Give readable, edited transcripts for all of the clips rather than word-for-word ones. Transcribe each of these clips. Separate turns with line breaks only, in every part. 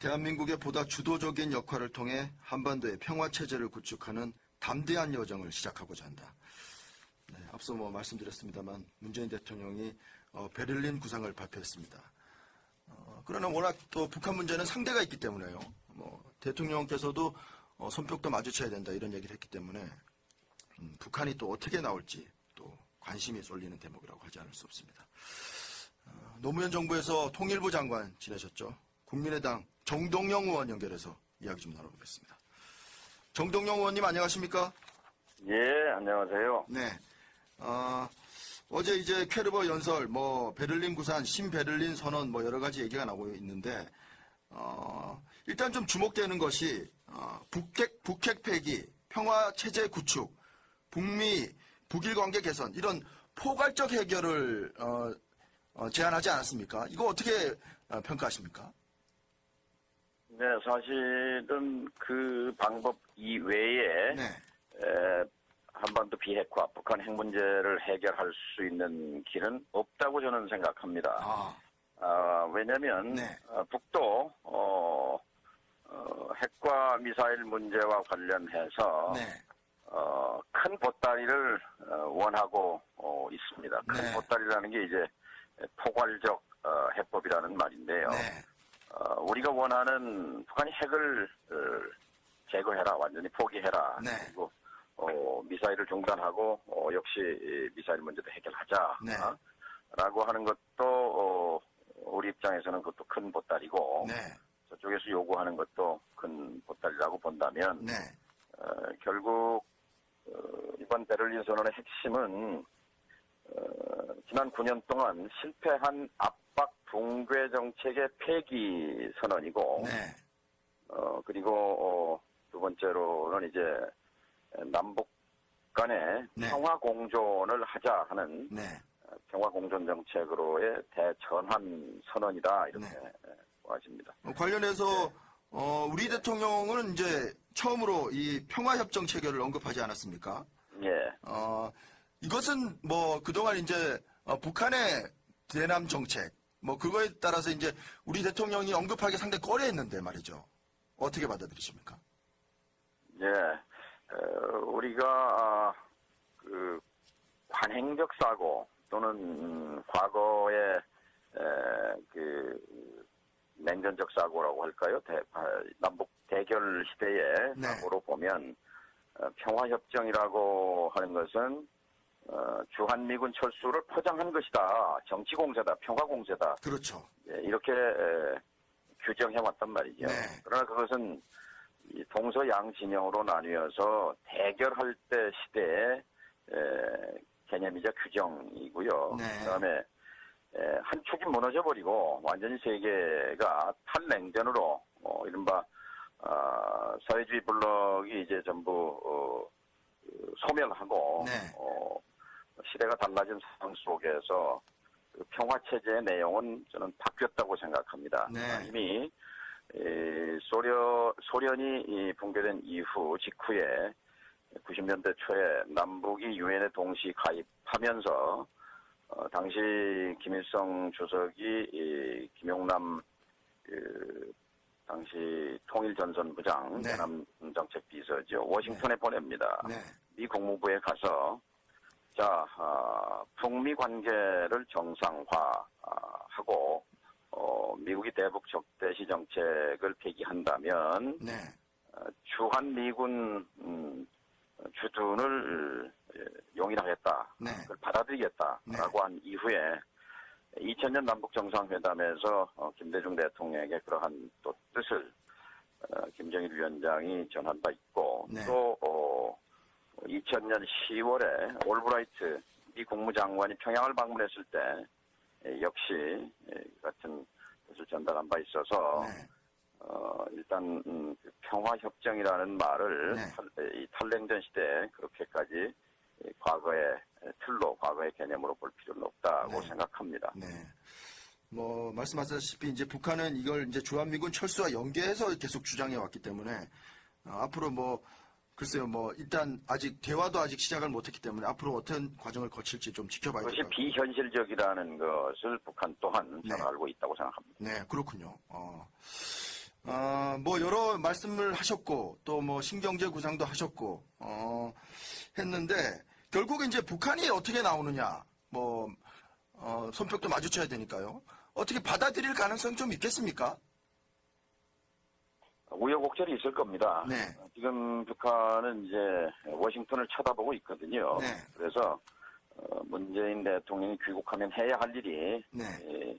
대한민국의 보다 주도적인 역할을 통해 한반도의 평화체제를 구축하는 담대한 여정을 시작하고자 한다. 네, 앞서 말씀드렸습니다만 문재인 대통령이 베를린 구상을 발표했습니다. 그러나 워낙 또 북한 문제는 상대가 있기 때문에요. 대통령께서도 손뼉도 마주쳐야 된다 이런 얘기를 했기 때문에 북한이 또 어떻게 나올지 또 관심이 쏠리는 대목이라고 하지 않을 수 없습니다. 노무현 정부에서 통일부 장관 지내셨죠. 국민의당 정동영 의원 연결해서 이야기 좀 나눠보겠습니다. 정동영 의원님 안녕하십니까?
예, 안녕하세요.
네. 어제 이제 퀘르버 연설, 베를린 구산, 신베를린 선언, 여러 가지 얘기가 나오고 있는데, 일단 좀 주목되는 것이, 북핵 폐기, 평화 체제 구축, 북일 관계 개선, 이런 포괄적 해결을, 제안하지 않았습니까? 이거 어떻게 평가하십니까?
네, 사실은 그 방법 이외에,
네.
한반도 비핵화, 북한 핵 문제를 해결할 수 있는 길은 없다고 저는 생각합니다. 왜냐면,
네.
북도, 핵과 미사일 문제와 관련해서,
네.
큰 보따리를 원하고 있습니다. 큰
네.
보따리라는 게 이제 포괄적 해법이라는 말인데요.
네.
우리가 원하는 북한이 핵을 제거해라, 완전히 포기해라.
네.
그리고 미사일을 중단하고 역시 미사일 문제도 해결하자.
네.
라고 하는 것도 우리 입장에서는 그것도 큰 보따리고
네.
저쪽에서 요구하는 것도 큰 보따리라고 본다면
네.
결국 이번 베를린 선언의 핵심은 지난 9년 동안 실패한 압박 붕괴 정책의 폐기 선언이고,
네.
그리고 두 번째로는 이제 남북 간의
네.
평화 공존을 하자 하는
네.
평화 공존 정책으로의 대전환 선언이다 이렇게 보아집니다.
관련해서 우리 대통령은 이제 처음으로 이 평화협정 체결을 언급하지 않았습니까?
예.
이것은 그동안 이제 북한의 대남 정책 그거에 따라서 이제 우리 대통령이 언급하기 상당히 꺼려했는데 말이죠. 어떻게 받아들이십니까?
예. 우리가 그 관행적 사고 또는 과거의 그 냉전적 사고라고 할까요? 남북 대결 시대의
네.
사고로 보면 평화협정이라고 하는 것은 주한미군 철수를 포장한 것이다. 정치공세다. 평화공세다.
그렇죠.
예, 이렇게 규정해왔단 말이죠.
네.
그러나 그것은 이 동서양 진영으로 나뉘어서 대결할 때 시대의 개념이자 규정이고요.
네.
그다음에 한 축이 무너져버리고 완전히 세계가 탈냉전으로 이른바 사회주의 블록이 이제 전부 소멸하고
네.
시대가 달라진 상황 속에서 그 평화체제의 내용은 저는 바뀌었다고 생각합니다.
네.
이미 소련이 붕괴된 이후 직후에 90년대 초에 남북이 유엔에 동시 가입하면서 당시 김일성 주석이 김용남 당시 통일전선부장
네.
대남정책 비서죠. 워싱턴에 보냅니다.
네.
미 국무부에 가서 북미 관계를 정상화하고 미국이 대북 적대시 정책을 폐기한다면
네.
주한미군 주둔을 용인하겠다.
네.
그걸 받아들이겠다라고 한 이후에 2000년 남북 정상회담에서 김대중 대통령에게 그러한 또 뜻을 김정일 위원장이 전한 바 있고
네.
또 2000년 10월에 올브라이트 미 국무장관이 평양을 방문했을 때 역시 같은 뜻을 전달한 바 있어서
네.
일단 그 평화협정이라는 말을
네.
이 탈냉전 시대에 그렇게까지 과거의 틀로 과거의 개념으로 볼 필요는 없다고
네.
생각합니다.
네. 말씀하셨다시피 이제 북한은 이걸 이제 주한미군 철수와 연계해서 계속 주장해 왔기 때문에 앞으로 글쎄요, 일단 아직 대화도 아직 시작을 못했기 때문에 앞으로 어떤 과정을 거칠지 좀 지켜봐야 될 것
그것이
같아요.
비현실적이라는 것을 북한 또한
네.
잘 알고 있다고 생각합니다.
네, 그렇군요. 뭐 여러 말씀을 하셨고 또 뭐 신경제 구상도 하셨고 했는데 결국에 이제 북한이 어떻게 나오느냐 뭐 손뼉도 마주쳐야 되니까요. 어떻게 받아들일 가능성이 좀 있겠습니까?
우여곡절이 있을 겁니다.
네.
지금 북한은 이제 워싱턴을 쳐다보고 있거든요.
네.
그래서 문재인 대통령이 귀국하면 해야 할 일이
네.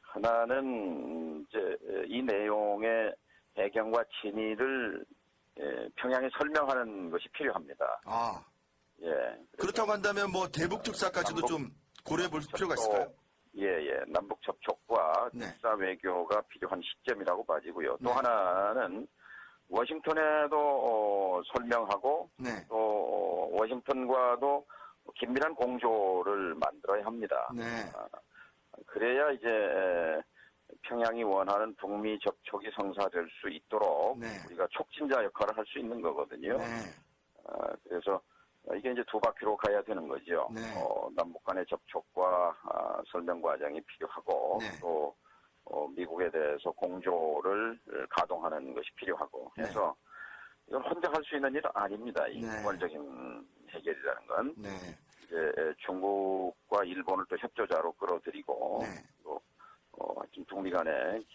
하나는 이제 이 내용의 배경과 진위를 평양에 설명하는 것이 필요합니다.
아,
예.
그렇다고 한다면 뭐 대북 특사까지도
남북
좀 고려해 볼 필요가
접촉,
있을까요?
예. 남북 접촉과
네.
특사 외교가 필요한 시점이라고 봐지고요. 또
네.
하나는 워싱턴에도 설명하고
네.
또 워싱턴과도 긴밀한 공조를 만들어야 합니다.
네.
그래야 이제 평양이 원하는 북미 접촉이 성사될 수 있도록
네.
우리가 촉진자 역할을 할 수 있는 거거든요.
네.
그래서 이게 이제 두 바퀴로 가야 되는 거죠.
네.
남북 간의 접촉과 설명 과정이 필요하고
네.
또 미국에 대해서 공조를 가동하는 것이 필요하고
네.
해서 이건 혼자 할 수 있는 일은 아닙니다. 이
네.
포괄적인 해결이라는 건.
네.
이제 중국과 일본을 또 협조자로 끌어들이고
네.
또 하여튼 북미 간의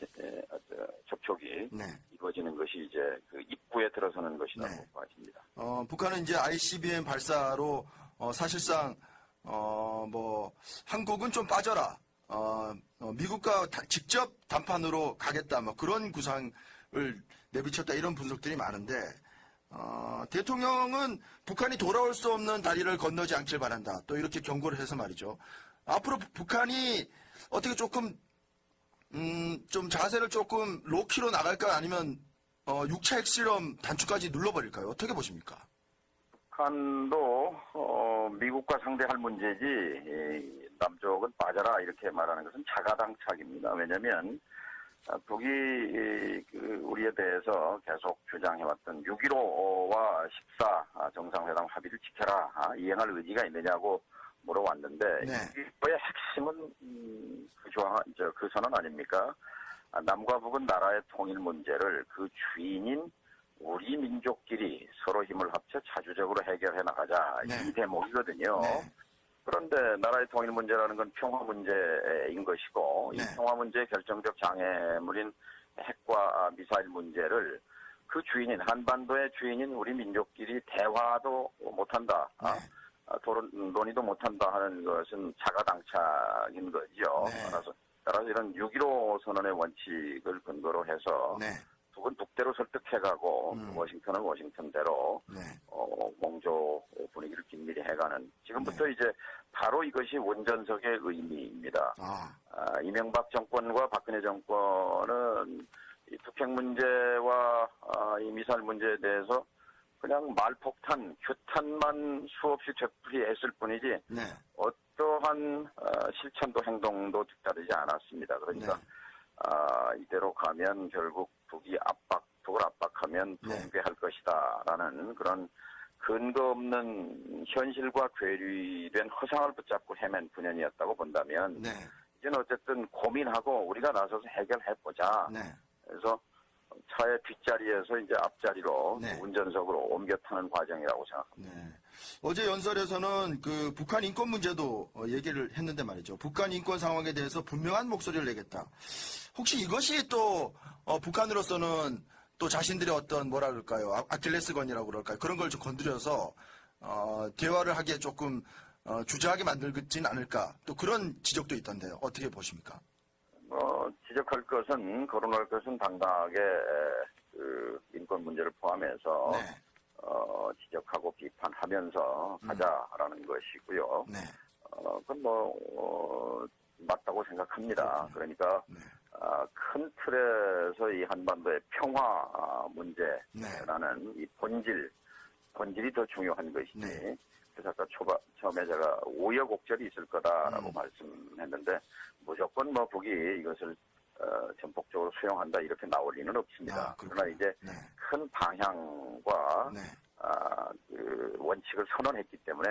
접촉이
네.
이루어지는 것이 이제 그 입구에 들어서는 것이라고
네.
봐집니다.
북한은 이제 ICBM 발사로 사실상 뭐 한국은 좀 빠져라. 미국과 직접談判으로 가겠다. 뭐 그런 구상을 내비쳤다 이런 분석들이 많은데 대통령은 북한이 돌아올 수 없는 다리를 건너지 않길 바란다. 또 이렇게 경고를 해서 말이죠. 앞으로 북한이 어떻게 조금 좀 자세를 조금 로키로 나갈까 아니면 6차 핵실험 단추까지 눌러버릴까요? 어떻게 보십니까?
북한도 미국과 상대할 문제지 남쪽은 빠져라 이렇게 말하는 것은 자가당착입니다. 왜냐하면 북이 우리에 대해서 계속 주장해왔던 6.15와 14 정상회담 합의를 지켜라 이행할 의지가 있느냐고 물어왔는데
네.
6.15의 핵심은 그 선언 아닙니까? 남과 북은 나라의 통일 문제를 그 주인인 우리 민족끼리 서로 힘을 합쳐 자주적으로 해결해 나가자
네.
이 대목이거든요.
네.
그런데 나라의 통일 문제라는 건 평화 문제인 것이고
네.
이 평화 문제의 결정적 장애물인 핵과 미사일 문제를 그 주인인 한반도의 주인인 우리 민족끼리 대화도 못한다.
네.
논의도 못한다 하는 것은 자가당착인 거죠.
네.
따라서 이런 6.15 선언의 원칙을 근거로 해서
네.
북은 북대로 설득해가고 워싱턴은 워싱턴대로
네.
공조 분위기를 긴밀히 해가는 지금부터 이제 바로 이것이 원전석의 의미입니다. 이명박 정권과 박근혜 정권은 이 북핵 문제와 이 미사일 문제에 대해서 그냥 말폭탄, 규탄만 수없이 되풀이했을 뿐이지
네.
어떠한 실천도 행동도 뒤따르지 않았습니다. 그러니까
네.
이대로 가면 결국 북을 압박하면 붕괴할 것이다라는 그런 근거 없는 현실과 괴리된 허상을 붙잡고 헤맨 9년이었다고 본다면
네.
이제는 어쨌든 고민하고 우리가 나서서 해결해보자.
네.
그래서 차의 뒷자리에서 이제 앞자리로
네.
운전석으로 옮겨 타는 과정이라고 생각합니다.
네. 어제 연설에서는 그 북한 인권 문제도 얘기를 했는데 말이죠. 북한 인권 상황에 대해서 분명한 목소리를 내겠다. 혹시 이것이 또 북한으로서는 또 자신들의 어떤 뭐라 그럴까요? 아킬레스건이라고 그럴까요? 그런 걸 좀 건드려서 대화를 하기에 조금 주저하게 만들진 않을까. 또 그런 지적도 있던데요. 어떻게 보십니까?
지적할 것은 거론할 것은 당당하게 그 인권 문제를 포함해서
네.
지적하고 비판하면서 가자라는 것이고요.
네.
그건 맞다고 생각합니다. 그러니까
네.
큰 틀에서 이 한반도의 평화 문제라는 이 본질이 더 중요한 것이지.
네.
그래서 아까 처음에 제가 우여곡절이 있을 거다라고 말씀했는데 무조건 북이 이것을 전폭적으로 수용한다 이렇게 나올 리는 없습니다. 그러나 이제 큰 방향과 그 원칙을 선언했기 때문에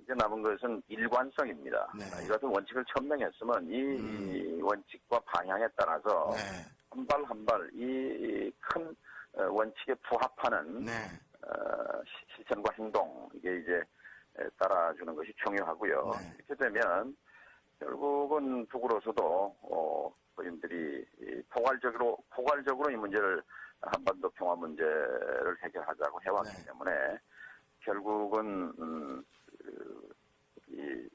이제 남은 것은 일관성입니다. 이것은 원칙을 천명했으면 이 원칙과 방향에 따라서 한 발 한 발 이 큰 원칙에 부합하는
네.
실천과 행동 이게 이제 따라주는 것이 중요하고요.
네.
이렇게 되면 결국은 북으로서도 소인들이 포괄적으로 이 문제를 한반도 평화 문제를 해결하자고 해왔기
네.
때문에 결국은 이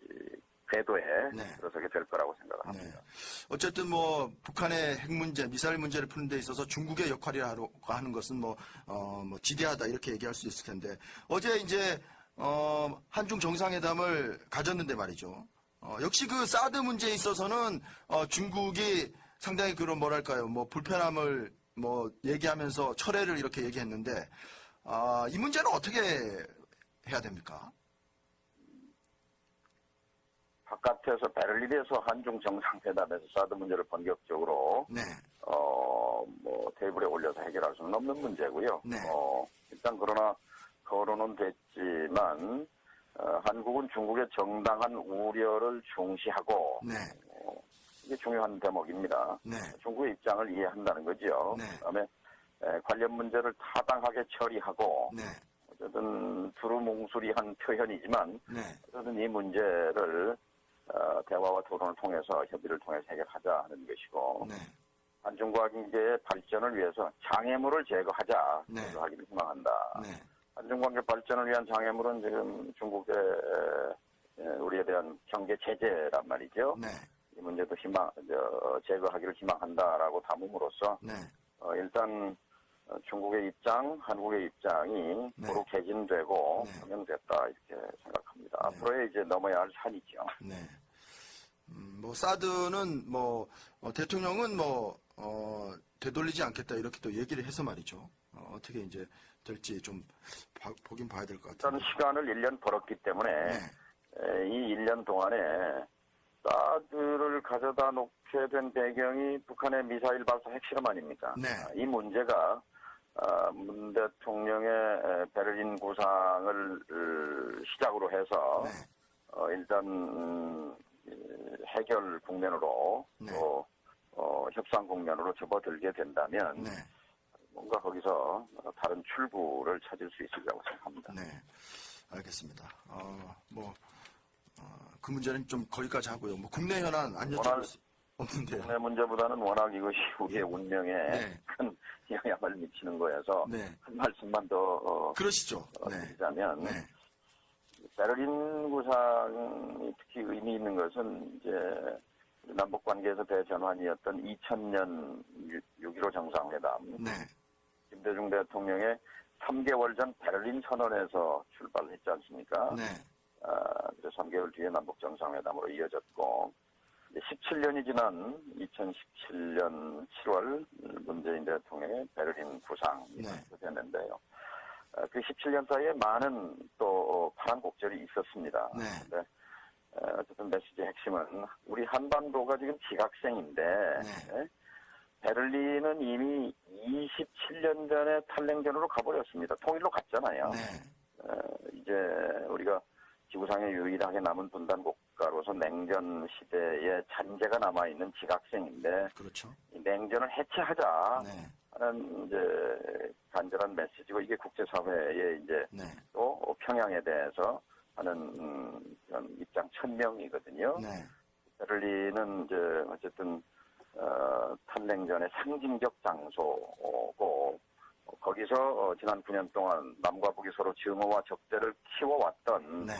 궤도에
네.
들어서게 될 거라고 생각합니다.
네. 어쨌든 뭐 북한의 핵 문제, 미사일 문제를 푸는 데 있어서 중국의 역할이라고 하는 것은 뭐 지대하다 이렇게 얘기할 수 있을 텐데 어제 이제 한중 정상회담을 가졌는데 말이죠. 역시 그 사드 문제에 있어서는 중국이 상당히 그런 뭐랄까요, 뭐 불편함을 뭐 얘기하면서 철회를 이렇게 얘기했는데 이 문제는 어떻게 해야 됩니까?
바깥에서 베를린에서 한중 정상회담에서 사드 문제를 본격적으로
네.
뭐 테이블에 올려서 해결할 수는 없는 문제고요.
네.
일단 그러나 거론은 됐지만 한국은 중국의 정당한 우려를 중시하고
네.
이게 중요한 대목입니다.
네.
중국의 입장을 이해한다는 거죠.
네.
그다음에 관련 문제를 타당하게 처리하고
네.
어쨌든 두루뭉술이한 표현이지만
네.
어쨌든 이 문제를 대화와 토론을 통해서 협의를 통해서 해결하자 하는 것이고
네.
한중 관계의 발전을 위해서 장애물을 제거하자
네.
제거하기를 희망한다.
네.
한중 관계 발전을 위한 장애물은 지금 중국의 우리에 대한 경제 제재란 말이죠.
네.
이 문제도 제거하기를 희망한다라고 담음으로써
네.
일단 중국의 입장, 한국의 입장이
네.
서로 개진되고
네.
표명됐다 이렇게 생각합니다.
네.
앞으로의 이제 넘어야 할 산이죠.
네. 뭐 사드는 뭐 대통령은 뭐 되돌리지 않겠다 이렇게 또 얘기를 해서 말이죠. 어떻게 이제 될지 좀 보긴 봐야 될 것
일단
같아요.
시간을 1년 벌었기 때문에
네.
이 1년 동안에 사드를 가져다 놓게 된 배경이 북한의 미사일 발사 핵실험 아닙니까?
네.
이 문제가 문 대통령의 베를린 구상을 시작으로 해서
네.
일단 해결 국면으로
네.
또 협상 국면으로 접어들게 된다면
네.
뭔가 거기서 다른 출구를 찾을 수 있으리라고 생각합니다.
네. 알겠습니다. 그 문제는 좀 거기까지 하고요. 뭐 국내 현안 안 여쭤볼 수 없는데요.
국내 문제보다는 워낙 이것이 우리의 운명에
네.
큰 영향을 미치는 거여서
네.
한 말씀만 더
그러시죠. 네.
드리자면
네.
베를린 구상이 특히 의미 있는 것은 이제 남북 관계에서 대전환이었던 2000년 6.15 정상회담,
네.
김대중 대통령의 3개월 전 베를린 선언에서 출발했지 않습니까?
네.
그래서 3개월 뒤에 남북 정상회담으로 이어졌고, 이제 17년이 지난 2017년 7월 문재인 대통령의 베를린 구상이 발표됐는데요. 그 17년 사이에 많은 또 파란 곡절이 있었습니다.
네.
근데 어쨌든 메시지의 핵심은 우리 한반도가 지금 지각생인데
네.
베를린은 이미 27년 전에 탈냉전으로 가버렸습니다. 통일로 갔잖아요.
네.
이제 우리가 지구상에 유일하게 남은 분단 국가로서 냉전 시대의 잔재가 남아있는 지각생인데
그렇죠.
이 냉전을 해체하자
네.
하는 이제 간절한 메시지고 이게 국제사회에 이제
네.
또 평양에 대해서 하는 그런 입장 천명이거든요.
네.
베를린은 이제 어쨌든 탈냉전의 상징적 장소고 거기서 지난 9년 동안 남과 북이 서로 증오와 적대를 키워왔던
네.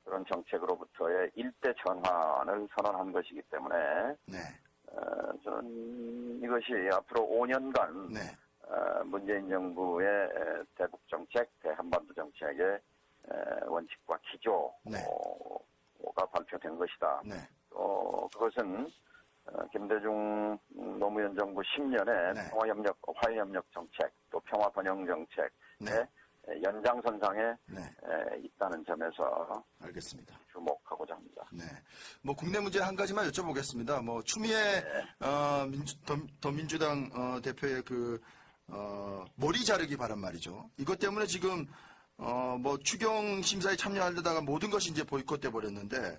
그런 정책으로부터의 일대 전환을 선언한 것이기 때문에
네.
저는 이것이 앞으로 5년간
네.
문재인 정부의 대북 정책, 대한반도 정책의 원칙과 기조가
네.
발표된 것이다.
네.
그것은 김대중 노무현 정부 10년의
네.
화해협력 정책, 또 평화번영 정책의
네.
연장선상에
네.
있다는 점에서
알겠습니다.
주목하고자 합니다.
네. 뭐 국내 문제 한 가지만 여쭤보겠습니다. 뭐 추미애 더민주당 대표의 그 머리 자르기 발언 말이죠. 이것 때문에 지금 뭐 추경 심사에 참여하려다가 모든 것이 이제 보이콧돼 버렸는데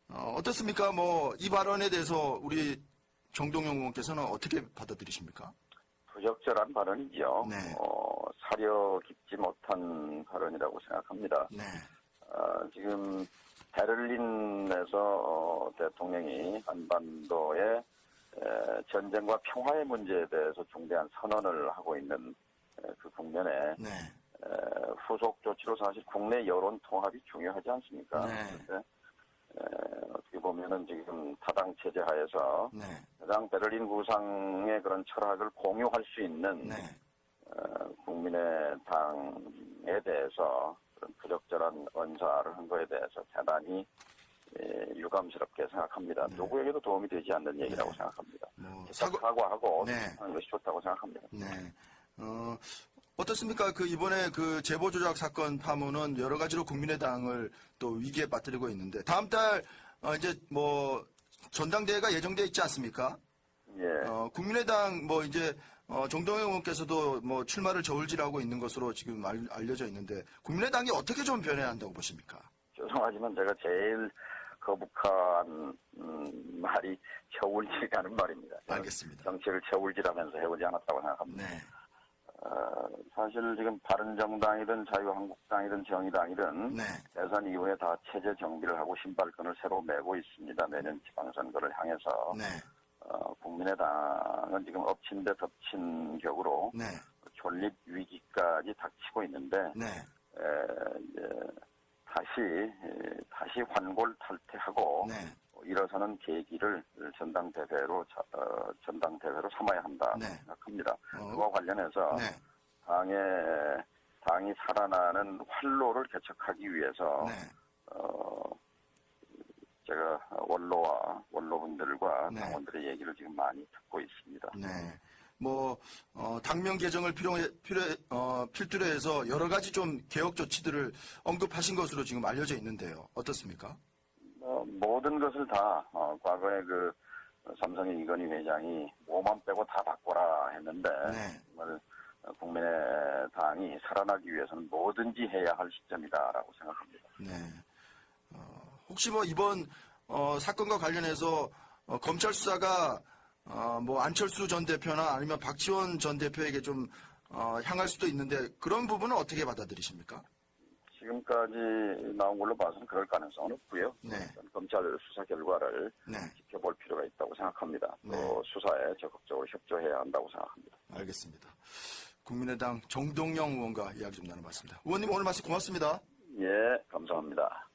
어떻습니까? 뭐 이 발언에 대해서 우리 정동영 의원께서는 어떻게 받아들이십니까?
부적절한 발언이죠.
네.
사려 깊지 못한 발언이라고 생각합니다.
네.
지금 베를린에서 대통령이 한반도의 전쟁과 평화의 문제에 대해서 중대한 선언을 하고 있는 그 국면에
네.
후속 조치로 사실 국내 여론 통합이 중요하지 않습니까?
네.
그런데 어떻게 보면은 지금 타당 체제 하에서
네.
가장 베를린 구상의 그런 철학을 공유할 수 있는
네.
국민의당에 대해서 그런 부적절한 언사를 한 거에 대해서 대단히 유감스럽게 생각합니다.
네.
누구에게도 도움이 되지 않는 얘기라고 생각합니다. 사과하고
네.
하는 것이 좋다고 생각합니다.
네. 어떻습니까? 이번에 제보 조작 사건 파문은 여러 가지로 국민의당을 또 위기에 빠뜨리고 있는데 다음 달 이제 전당대회가 예정돼 있지 않습니까?
예.
국민의당 이제 정동영 의원께서도 출마를 저울질하고 있는 것으로 지금 알려져 있는데 국민의당이 어떻게 좀 변해야 한다고 보십니까?
죄송하지만 제가 제일 거북한 말이 저울질이라는 말입니다.
알겠습니다.
정치를 저울질하면서 해오지 않았다고 생각합니다.
네.
사실 지금 바른정당이든 자유한국당이든 정의당이든
네.
대선 이후에 다 체제 정비를 하고 신발끈을 새로 메고 있습니다. 내년 지방선거를 향해서.
네.
국민의당은 지금 엎친 데 덮친 격으로
네.
존립 위기까지 닥치고 있는데
네.
이제 다시 환골탈퇴하고
네.
일어서는 계기를 전당대회로 삼아야 한다
네.
생각합니다. 그와 관련해서
네.
당이 살아나는 활로를 개척하기 위해서
네.
제가 원로분들과
네.
당원들의 얘기를 지금 많이 듣고 있습니다.
네. 당명 개정을 필두로 해서 여러 가지 좀 개혁 조치들을 언급하신 것으로 지금 알려져 있는데요. 어떻습니까?
모든 것을 다 과거에 삼성의 이건희 회장이 뭐만 빼고 다 바꿔라 했는데
네.
정말 국민의당이 살아나기 위해서는 뭐든지 해야 할 시점이다라고 생각합니다.
네. 혹시 이번 사건과 관련해서 검찰 수사가 안철수 전 대표나 아니면 박지원 전 대표에게 좀 향할 수도 있는데 그런 부분은 어떻게 받아들이십니까?
지금까지 나온 걸로 봐서는 그럴 가능성은 없고요.
네.
검찰 수사 결과를
네.
지켜볼 필요가 있다고 생각합니다.
네.
또 수사에 적극적으로 협조해야 한다고 생각합니다.
알겠습니다. 국민의당 정동영 의원과 이야기 좀 나눠봤습니다. 의원님 오늘 말씀 고맙습니다.
예, 감사합니다.